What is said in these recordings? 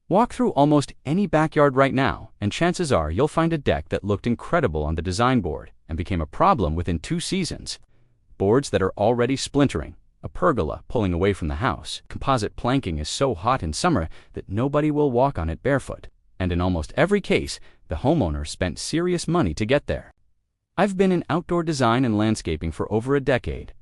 Walk through almost any backyard right now, and chances are you'll find a deck that looked incredible on the design board and became a problem within 2 seasons. Boards that are already splintering, a pergola pulling away from the house. Composite planking is so hot in summer that nobody will walk on it barefoot, and in almost every case, the homeowner spent serious money to get there. I've been in outdoor design and landscaping for over a decade.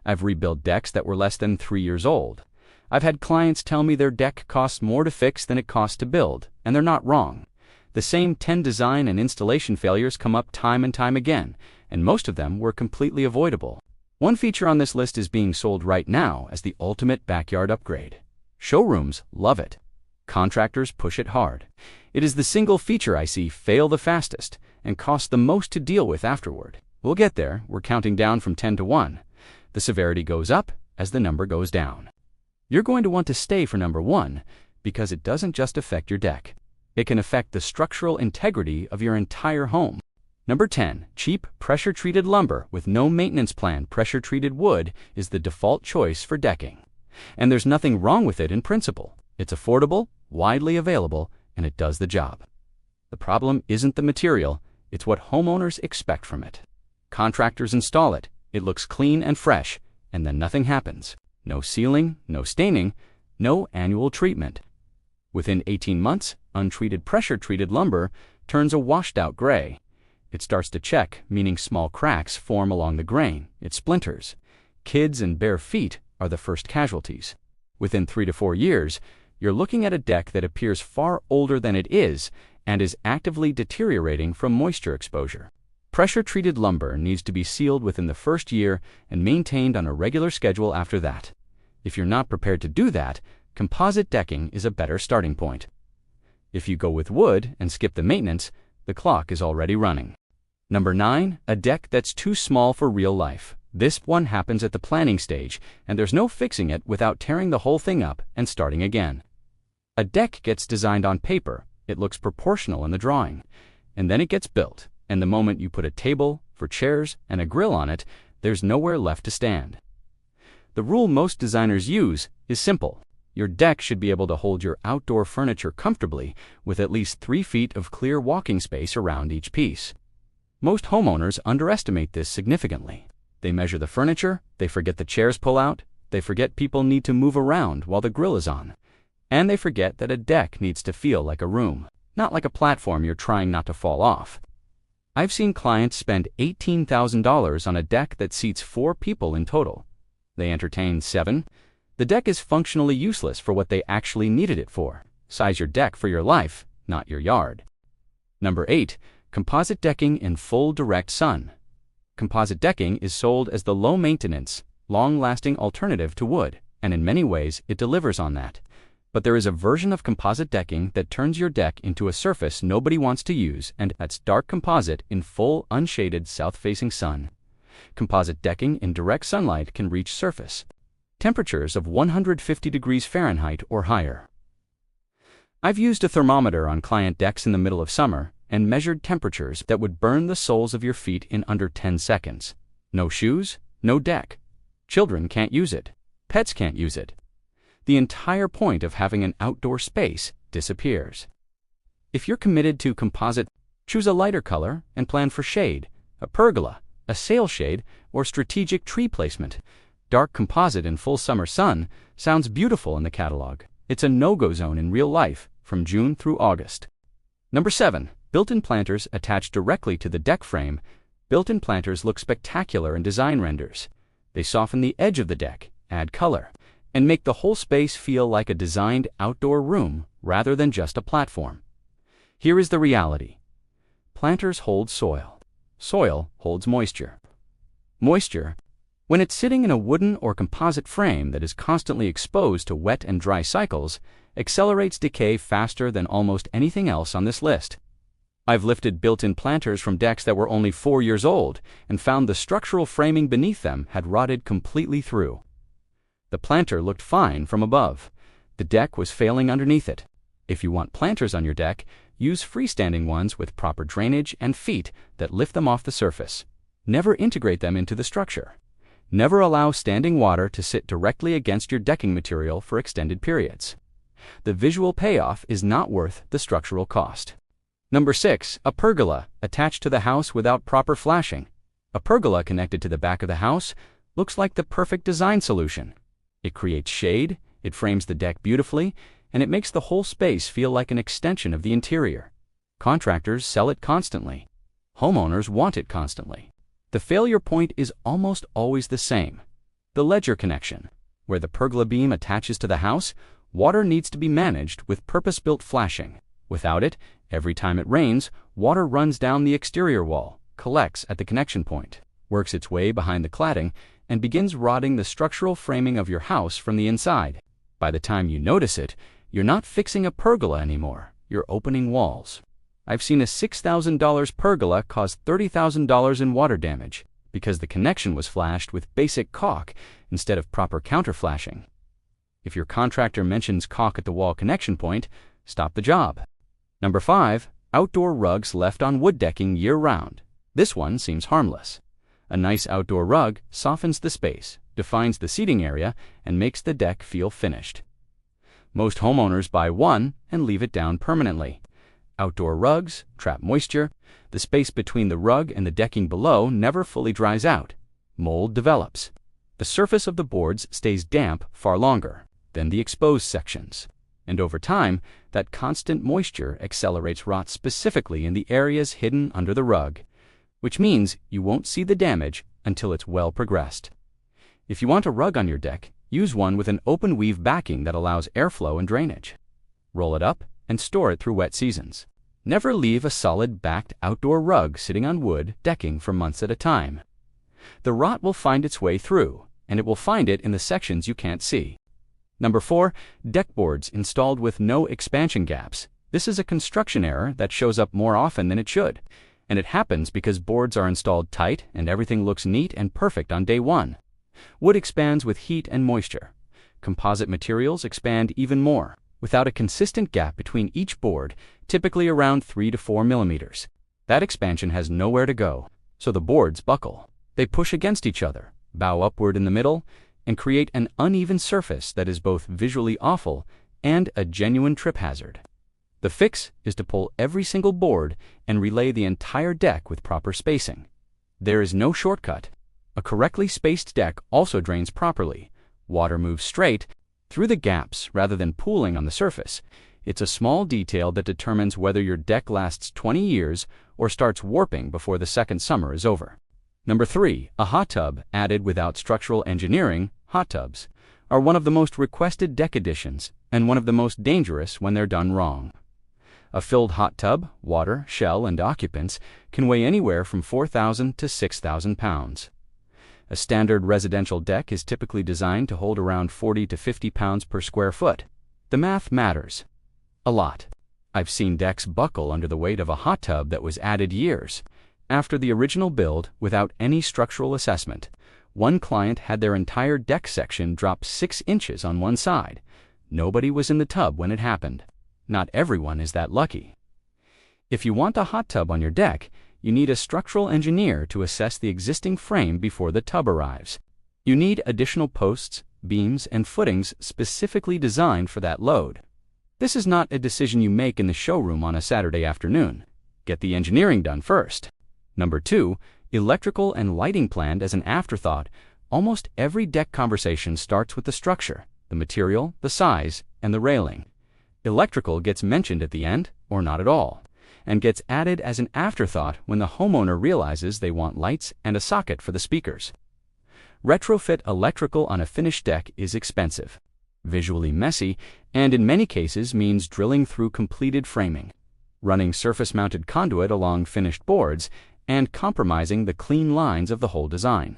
I've rebuilt decks that were less than 3 years old. I've had clients tell me their deck costs more to fix than it costs to build, and they're not wrong. The same 10 design and installation failures come up time and time again, and most of them were completely avoidable. One feature on this list is being sold right now as the ultimate backyard upgrade. Showrooms love it. Contractors push it hard. It is the single feature I see fail the fastest and cost the most to deal with afterward. We'll get there. We're counting down from 10 to 1. The severity goes up as the number goes down. You're going to want to stay for number 1 because it doesn't just affect your deck. It can affect the structural integrity of your entire home. Number 10. Cheap, pressure-treated lumber with no maintenance plan. Pressure-treated wood is the default choice for decking. And there's nothing wrong with it in principle. It's affordable, widely available, and it does the job. The problem isn't the material, it's what homeowners expect from it. Contractors install it, it looks clean and fresh, and then nothing happens. No sealing, no staining, no annual treatment. Within 18 months, untreated pressure-treated lumber turns a washed-out gray. It starts to check, meaning small cracks form along the grain. It splinters. Kids and bare feet are the first casualties. Within 3 to 4 years, you're looking at a deck that appears far older than it is and is actively deteriorating from moisture exposure. Pressure-treated lumber needs to be sealed within the first year and maintained on a regular schedule after that. If you're not prepared to do that, composite decking is a better starting point. If you go with wood and skip the maintenance, the clock is already running. Number 9. A deck that's too small for real life. This one happens at the planning stage, and there's no fixing it without tearing the whole thing up and starting again. A deck gets designed on paper, it looks proportional in the drawing, and then it gets built, and the moment you put a table, for chairs, and a grill on it, there's nowhere left to stand. The rule most designers use is simple. Your deck should be able to hold your outdoor furniture comfortably with at least 3 feet of clear walking space around each piece. Most homeowners underestimate this significantly. They measure the furniture, they forget the chairs pull out, they forget people need to move around while the grill is on, and they forget that a deck needs to feel like a room, not like a platform you're trying not to fall off. I've seen clients spend $18,000 on a deck that seats 4 people in total. They entertain 7. The deck is functionally useless for what they actually needed it for. Size your deck for your life, not your yard. Number 8. Composite decking in full direct sun. Composite decking is sold as the low-maintenance, long-lasting alternative to wood, and in many ways it delivers on that. But there is a version of composite decking that turns your deck into a surface nobody wants to use, and that's dark composite in full, unshaded, south-facing sun. Composite decking in direct sunlight can reach surface temperatures of 150 degrees Fahrenheit or higher. I've used a thermometer on client decks in the middle of summer and measured temperatures that would burn the soles of your feet in under 10 seconds. No shoes, no deck. Children can't use it. Pets can't use it. The entire point of having an outdoor space disappears. If you're committed to composite, choose a lighter color and plan for shade, a pergola, a sail shade, or strategic tree placement. Dark composite in full summer sun sounds beautiful in the catalog. It's a no-go zone in real life from June through August. Number 7. Built-in planters attached directly to the deck frame. Built-in planters look spectacular in design renders. They soften the edge of the deck, add color, and make the whole space feel like a designed outdoor room rather than just a platform. Here is the reality. Planters hold soil. Soil holds moisture. Moisture, when it's sitting in a wooden or composite frame that is constantly exposed to wet and dry cycles, accelerates decay faster than almost anything else on this list. I've lifted built-in planters from decks that were only 4 years old and found the structural framing beneath them had rotted completely through. The planter looked fine from above. The deck was failing underneath it. If you want planters on your deck, use freestanding ones with proper drainage and feet that lift them off the surface. Never integrate them into the structure. Never allow standing water to sit directly against your decking material for extended periods. The visual payoff is not worth the structural cost. Number 6. A pergola attached to the house without proper flashing. A pergola connected to the back of the house looks like the perfect design solution. It creates shade, it frames the deck beautifully, and it makes the whole space feel like an extension of the interior. Contractors sell it constantly. Homeowners want it constantly. The failure point is almost always the same: the ledger connection. Where the pergola beam attaches to the house, water needs to be managed with purpose-built flashing. Without it, every time it rains, water runs down the exterior wall, collects at the connection point, works its way behind the cladding, and begins rotting the structural framing of your house from the inside. By the time you notice it, you're not fixing a pergola anymore, you're opening walls. I've seen a $6,000 pergola cause $30,000 in water damage because the connection was flashed with basic caulk instead of proper counterflashing. If your contractor mentions caulk at the wall connection point, stop the job. Number 5. Outdoor rugs left on wood decking year-round. This one seems harmless. A nice outdoor rug softens the space, defines the seating area, and makes the deck feel finished. Most homeowners buy one and leave it down permanently. Outdoor rugs trap moisture. The space between the rug and the decking below never fully dries out. Mold develops. The surface of the boards stays damp far longer than the exposed sections. And over time, that constant moisture accelerates rot specifically in the areas hidden under the rug, which means you won't see the damage until it's well progressed. If you want a rug on your deck, use one with an open weave backing that allows airflow and drainage. Roll it up and store it through wet seasons. Never leave a solid backed outdoor rug sitting on wood decking for months at a time. The rot will find its way through, and it will find it in the sections you can't see. Number 4. Deck boards installed with no expansion gaps. This is a construction error that shows up more often than it should, and it happens because boards are installed tight and everything looks neat and perfect on day one. Wood expands with heat and moisture. Composite materials expand even more, without a consistent gap between each board, typically around 3 to 4 millimeters. That expansion has nowhere to go, so the boards buckle. They push against each other, bow upward in the middle, and create an uneven surface that is both visually awful and a genuine trip hazard. The fix is to pull every single board and relay the entire deck with proper spacing. There is no shortcut. A correctly spaced deck also drains properly. Water moves straight through the gaps rather than pooling on the surface. It's a small detail that determines whether your deck lasts 20 years or starts warping before the second summer is over. Number 3. A hot tub added without structural engineering. Hot tubs are one of the most requested deck additions and one of the most dangerous when they're done wrong. A filled hot tub, water, shell, and occupants can weigh anywhere from 4,000 to 6,000 pounds. A standard residential deck is typically designed to hold around 40 to 50 pounds per square foot. The math matters a lot. I've seen decks buckle under the weight of a hot tub that was added years after the original build without any structural assessment. One client had their entire deck section drop 6 inches on one side. Nobody was in the tub when it happened. Not everyone is that lucky. If you want a hot tub on your deck, you need a structural engineer to assess the existing frame before the tub arrives. You need additional posts, beams, and footings specifically designed for that load. This is not a decision you make in the showroom on a Saturday afternoon. Get the engineering done first. Number 2. Electrical and lighting planned as an afterthought. Almost every deck conversation starts with the structure, the material, the size, and the railing. Electrical gets mentioned at the end, or not at all, and gets added as an afterthought when the homeowner realizes they want lights and a socket for the speakers. Retrofit electrical on a finished deck is expensive, visually messy, and in many cases means drilling through completed framing, running surface-mounted conduit along finished boards, and compromising the clean lines of the whole design.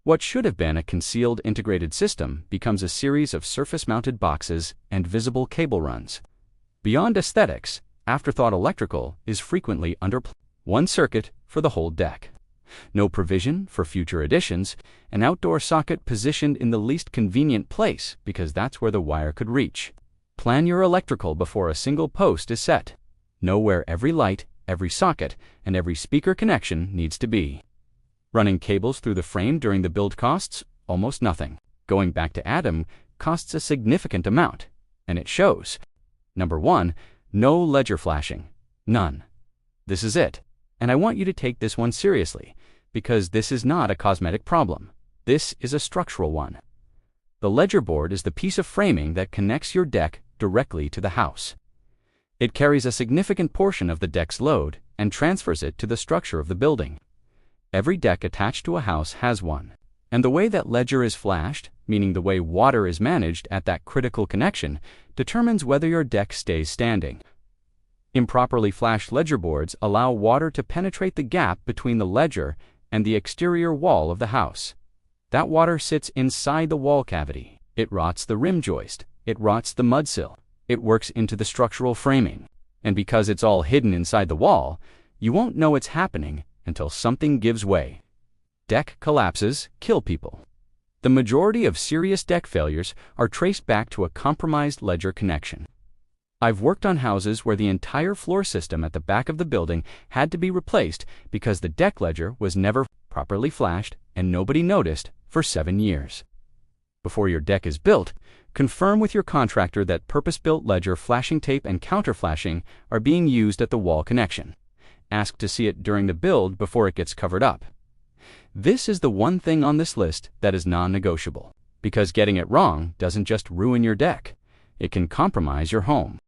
What should have been a concealed integrated system becomes a series of surface-mounted boxes and visible cable runs. Beyond aesthetics, afterthought electrical is frequently underplayed. One circuit for the whole deck. No provision for future additions, an outdoor socket positioned in the least convenient place because that's where the wire could reach. Plan your electrical before a single post is set. Know where every light, every socket, and every speaker connection needs to be. Running cables through the frame during the build costs almost nothing. Going back to Adam costs a significant amount. And it shows. Number 1, no ledger flashing. None. This is it. And I want you to take this one seriously, because this is not a cosmetic problem. This is a structural one. The ledger board is the piece of framing that connects your deck directly to the house. It carries a significant portion of the deck's load and transfers it to the structure of the building. Every deck attached to a house has one. And the way that ledger is flashed, meaning the way water is managed at that critical connection, determines whether your deck stays standing. Improperly flashed ledger boards allow water to penetrate the gap between the ledger and the exterior wall of the house. That water sits inside the wall cavity. It rots the rim joist. It rots the mudsill. It works into the structural framing. And because it's all hidden inside the wall, you won't know it's happening until something gives way. Deck collapses kill people. The majority of serious deck failures are traced back to a compromised ledger connection. I've worked on houses where the entire floor system at the back of the building had to be replaced because the deck ledger was never properly flashed and nobody noticed for 7 years. Before your deck is built, confirm with your contractor that purpose-built ledger flashing tape and counterflashing are being used at the wall connection. Ask to see it during the build before it gets covered up. This is the one thing on this list that is non-negotiable, because getting it wrong doesn't just ruin your deck, it can compromise your home.